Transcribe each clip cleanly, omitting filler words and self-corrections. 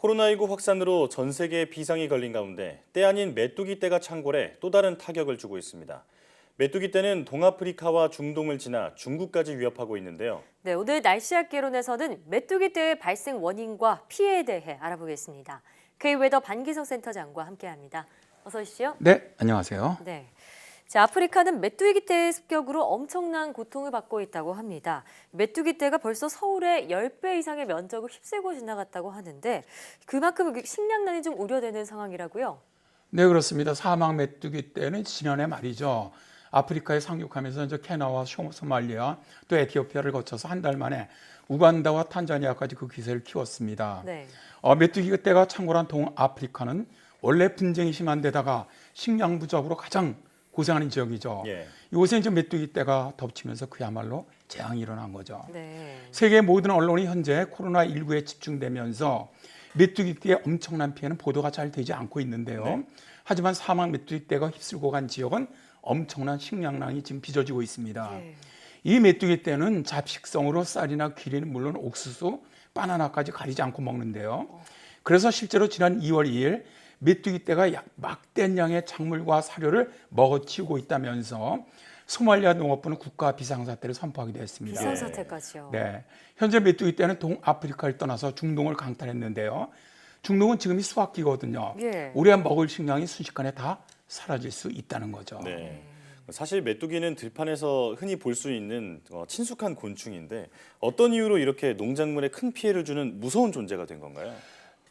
코로나19 확산으로 전 세계에 비상이 걸린 가운데 때 아닌 메뚜기 떼가 창궐해 또 다른 타격을 주고 있습니다. 메뚜기 떼는 동아프리카와 중동을 지나 중국까지 위협하고 있는데요. 네, 오늘 날씨학개론에서는 메뚜기 떼의 발생 원인과 피해에 대해 알아보겠습니다. K웨더 반기석 센터장과 함께합니다. 어서 오십시오. 네, 안녕하세요. 네. 자, 아프리카는 메뚜기 떼의 습격으로 엄청난 고통을 받고 있다고 합니다. 메뚜기 떼가 벌써 서울의 10배 이상의 면적을 휩쓸고 지나갔다고 하는데 그만큼 식량난이 좀 우려되는 상황이라고요? 네, 그렇습니다. 사막 메뚜기 떼는 지난해 말이죠. 아프리카에 상륙하면서 이제 케냐와 소말리아 또 에티오피아를 거쳐서 한 달 만에 우간다와 탄자니아까지 그 기세를 키웠습니다. 네. 메뚜기 떼가 창궐한 동아프리카는 원래 분쟁이 심한 데다가 식량 부족으로 가장 고생하는 지역이죠. 예. 이곳에 이제 메뚜기 떼가 덮치면서 그야말로 재앙이 일어난 거죠. 네. 세계 모든 언론이 현재 코로나19에 집중되면서 메뚜기 떼의 엄청난 피해는 보도가 잘 되지 않고 있는데요. 네. 하지만 사막 메뚜기 떼가 휩쓸고 간 지역은 엄청난 식량난이 지금 빚어지고 있습니다. 네. 이 메뚜기 떼는 잡식성으로 쌀이나 귀리는 물론 옥수수, 바나나까지 가리지 않고 먹는데요. 그래서 실제로 지난 2월 2일 메뚜기 떼가 막대한 양의 작물과 사료를 먹어치우고 있다면서 소말리아 농업부는 국가 비상사태를 선포하기도 했습니다. 비상사태까지요. 네, 현재 메뚜기 떼는 동아프리카를 떠나서 중동을 강탈했는데요. 중동은 지금이 수확기거든요. 예. 우리가 먹을 식량이 순식간에 다 사라질 수 있다는 거죠. 네. 사실 메뚜기는 들판에서 흔히 볼 수 있는 친숙한 곤충인데 어떤 이유로 이렇게 농작물에 큰 피해를 주는 무서운 존재가 된 건가요?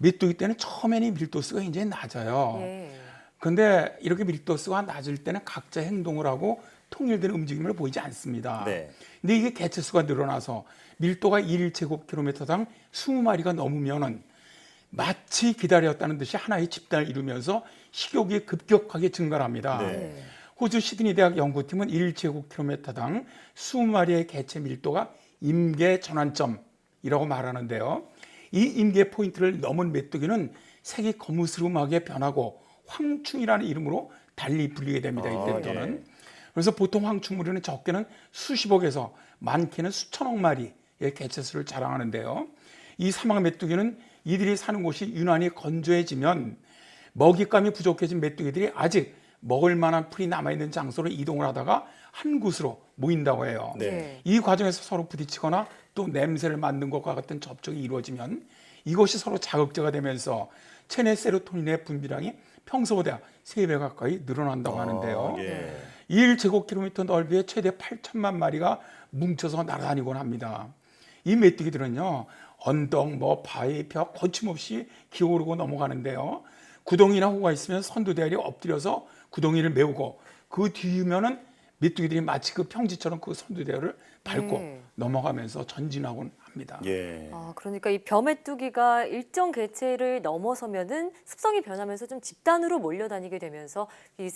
메뚜기 떼는 처음에는 밀도수가 굉장히 낮아요. 예. 근데 이렇게 밀도수가 낮을 때는 각자 행동을 하고 통일된 움직임을 보이지 않습니다. 네. 근데 이게 개체수가 늘어나서 밀도가 1제곱킬로미터당 20마리가 넘으면은 마치 기다렸다는 듯이 하나의 집단을 이루면서 식욕이 급격하게 증가합니다. 네. 호주 시드니 대학 연구팀은 1제곱킬로미터당 20마리의 개체 밀도가 임계 전환점이라고 말하는데요. 이 임계 포인트를 넘은 메뚜기는 색이 거무스름하게 변하고 황충이라는 이름으로 달리 불리게 됩니다. 이때부터는. 예. 그래서 보통 황충무리는 적게는 수십억에서 많게는 수천억 마리의 개체수를 자랑하는데요. 이 사막 메뚜기는 이들이 사는 곳이 유난히 건조해지면 먹잇감이 부족해진 메뚜기들이 아직 먹을 만한 풀이 남아있는 장소로 이동을 하다가 한 곳으로 모인다고 해요. 네. 이 과정에서 서로 부딪히거나 또 냄새를 맡는 것과 같은 접촉이 이루어지면 이것이 서로 자극제가 되면서 체내 세로토닌의 분비량이 평소보다 3배 가까이 늘어난다고 하는데요. 예. 1제곱킬로미터 넓이에 최대 8천만 마리가 뭉쳐서 날아다니곤 합니다. 이 메뚜기들은요, 언덕, 바위, 벽 거침없이 기어오르고 넘어가는데요. 구덩이나 호가 있으면 선두대열이 엎드려서 구덩이를 메우고 그 뒤면은 메뚜기들이 마치 그 평지처럼 그 선두대열을 밟고 네. 넘어가면서 전진하곤 합니다. 예. 그러니까 이 벼메뚜기가 일정 개체를 넘어서면은 습성이 변하면서 좀 집단으로 몰려다니게 되면서 이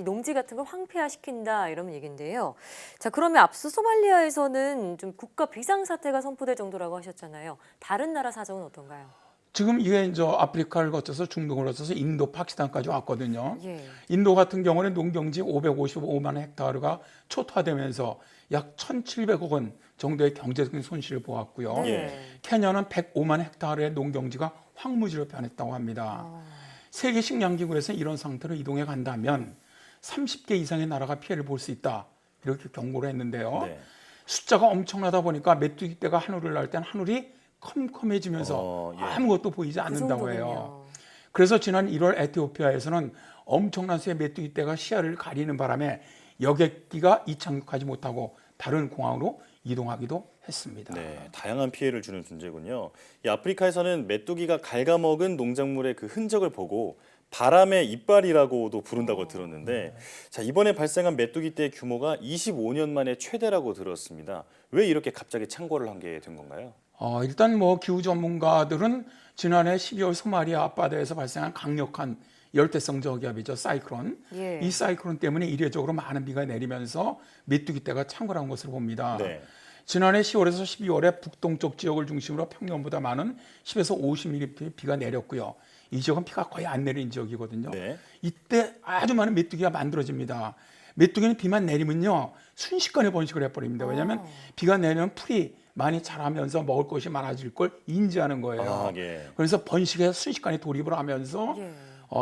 농지 같은 걸 황폐화시킨다 이런 얘기인데요. 자, 그러면 앞서 소말리아에서는 좀 국가 비상사태가 선포될 정도라고 하셨잖아요. 다른 나라 사정은 어떤가요? 지금 이게 이제 아프리카를 거쳐서 중동을 거쳐서 인도, 파키스탄까지 왔거든요. 예. 인도 같은 경우는 농경지 555만 헥타르가 초토화되면서 약 1,700억 원 정도의 경제적인 손실을 보았고요. 예. 케냐는 105만 헥타르의 농경지가 황무지로 변했다고 합니다. 세계 식량기구에서 이런 상태로 이동해 간다면 30개 이상의 나라가 피해를 볼 수 있다. 이렇게 경고를 했는데요. 네. 숫자가 엄청나다 보니까 메뚜기 떼가 하늘을 날 땐 하늘이 컴컴해지면서 예. 아무것도 보이지 그 않는다고 해요. 정도군요. 그래서 지난 1월 에티오피아에서는 엄청난 수의 메뚜기 떼가 시야를 가리는 바람에 여객기가 이착륙하지 못하고 다른 공항으로 이동하기도 했습니다. 네, 다양한 피해를 주는 존재군요. 이 아프리카에서는 메뚜기가 갉아먹은 농작물의 그 흔적을 보고 바람의 이빨이라고도 부른다고 들었는데, 자, 이번에 발생한 메뚜기 떼의 규모가 25년 만에 최대라고 들었습니다. 왜 이렇게 갑자기 창궐을 한 게 된 건가요? 일단 기후 전문가들은 지난해 12월 소마리아 앞바다에서 발생한 강력한 열대성 저기압이죠, 사이클론. 예. 이 사이클론 때문에 이례적으로 많은 비가 내리면서 메뚜기 떼가 창궐한 것으로 봅니다. 네. 지난해 10월에서 12월에 북동쪽 지역을 중심으로 평년보다 많은 10에서 50mm 비가 내렸고요. 이 지역은 비가 거의 안 내리는 지역이거든요. 네. 이때 아주 많은 메뚜기가 만들어집니다. 메뚜기는 비만 내리면요 순식간에 번식을 해버립니다. 왜냐하면 비가 내리면 풀이 많이 자라면서 먹을 것이 많아질 걸 인지하는 거예요. 아, 예. 그래서 번식에 순식간에 돌입을 하면서 예.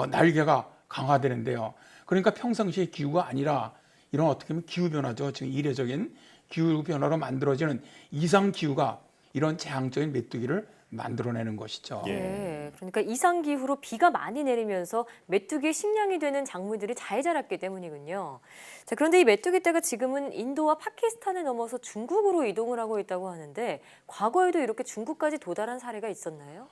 날개가 강화되는데요. 그러니까 평상시의 기후가 아니라 이런 어떻게 보면 기후 변화죠. 지금 이례적인 기후 변화로 만들어지는 이상 기후가 이런 재앙적인 메뚜기를 만들어내는 것이죠. 예. 네, 그러니까 이상 기후로 비가 많이 내리면서 메뚜기의 식량이 되는 작물들이 잘 자랐기 때문이군요. 자, 그런데 이 메뚜기 떼가 지금은 인도와 파키스탄을 넘어서 중국으로 이동을 하고 있다고 하는데 과거에도 이렇게 중국까지 도달한 사례가 있었나요?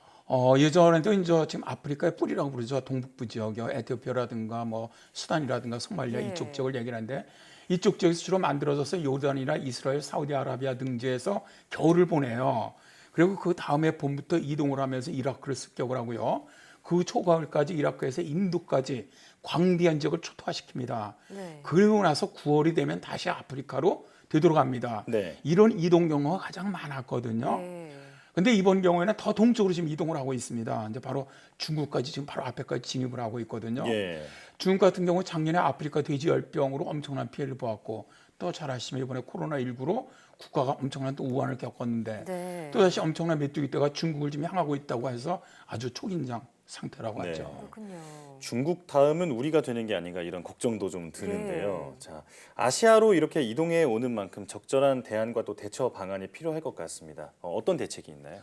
예전에도 이제 지금 아프리카의 뿌리라고 부르죠. 동북부 지역, 에티오피아라든가 뭐 수단이라든가 소말리아 네. 이쪽 지역을 얘기하는데 이쪽 지역에서 주로 만들어져서 요르단이나 이스라엘, 사우디아라비아 등지에서 겨울을 보내요. 그리고 그 다음에 봄부터 이동을 하면서 이라크를 습격을 하고요. 그 초가을까지 이라크에서 인도까지 광대한 지역을 초토화시킵니다. 네. 그리고 나서 9월이 되면 다시 아프리카로 되돌아갑니다. 네. 이런 이동 경로가 가장 많았거든요. 네. 근데 이번 경우에는 더 동쪽으로 지금 이동을 하고 있습니다. 이제 바로 중국까지 지금 바로 앞에까지 진입을 하고 있거든요. 예. 중국 같은 경우 작년에 아프리카 돼지 열병으로 엄청난 피해를 보았고 또 잘 아시면 이번에 코로나19로 국가가 엄청난 또 우환을 겪었는데 네. 또 다시 엄청난 메뚜기 떼가 중국을 지금 향하고 있다고 해서 아주 초긴장 상태라고 네. 하죠. 그렇군요. 중국 다음은 우리가 되는 게 아닌가 이런 걱정도 좀 드는데요. 네. 자, 아시아로 이렇게 이동해 오는 만큼 적절한 대안과 또 대처 방안이 필요할 것 같습니다. 어떤 대책이 있나요?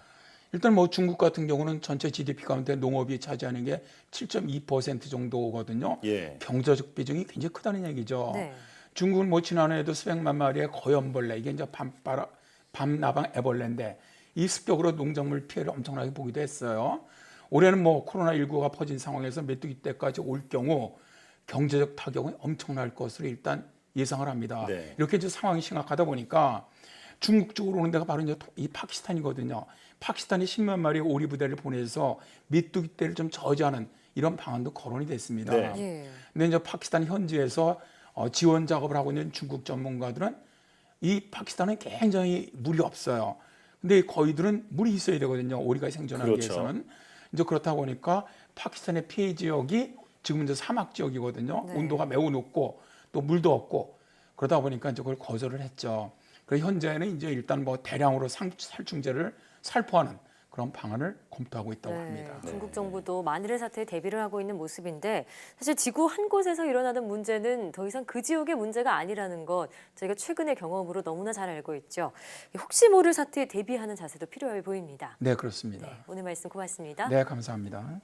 일단 뭐 중국 같은 경우는 전체 GDP 가운데 농업이 차지하는 게 7.2% 정도거든요. 예. 경제적 비중이 굉장히 크다는 얘기죠. 네. 중국은 뭐 지난해에도 수백만 마리의 거연벌레, 이게 이제 밤나방 애벌레인데 이 습격으로 농작물 피해를 엄청나게 보기도 했어요. 올해는 뭐 코로나19가 퍼진 상황에서 메뚜기 떼까지 올 경우 경제적 타격은 엄청날 것으로 일단 예상을 합니다. 네. 이렇게 이제 상황이 심각하다 보니까 중국 쪽으로 오는 데가 바로 이제 이 파키스탄이거든요. 파키스탄이 10만 마리의 오리 부대를 보내서 메뚜기 떼를 좀 저지하는 이런 방안도 거론이 됐습니다. 네. 예. 근데 이제 파키스탄 현지에서 지원 작업을 하고 있는 중국 전문가들은 이 파키스탄은 굉장히 물이 없어요. 근데 거위들은 물이 있어야 되거든요. 오리가 생존하기 그렇죠. 위해서는. 이제 그렇다 보니까 파키스탄의 피해 지역이 지금 이제 사막 지역이거든요. 네. 온도가 매우 높고 또 물도 없고 그러다 보니까 이제 그걸 거절을 했죠. 그래서 현재는 이제 일단 뭐 대량으로 살충제를 살포하는 그런 방안을 검토하고 있다고 합니다. 중국 정부도 만일의 사태에 대비를 하고 있는 모습인데 사실 지구 한 곳에서 일어나는 문제는 더 이상 그 지역의 문제가 아니라는 것 저희가 최근의 경험으로 너무나 잘 알고 있죠. 혹시 모를 사태에 대비하는 자세도 필요해 보입니다. 네, 그렇습니다. 네, 오늘 말씀 고맙습니다. 네, 감사합니다.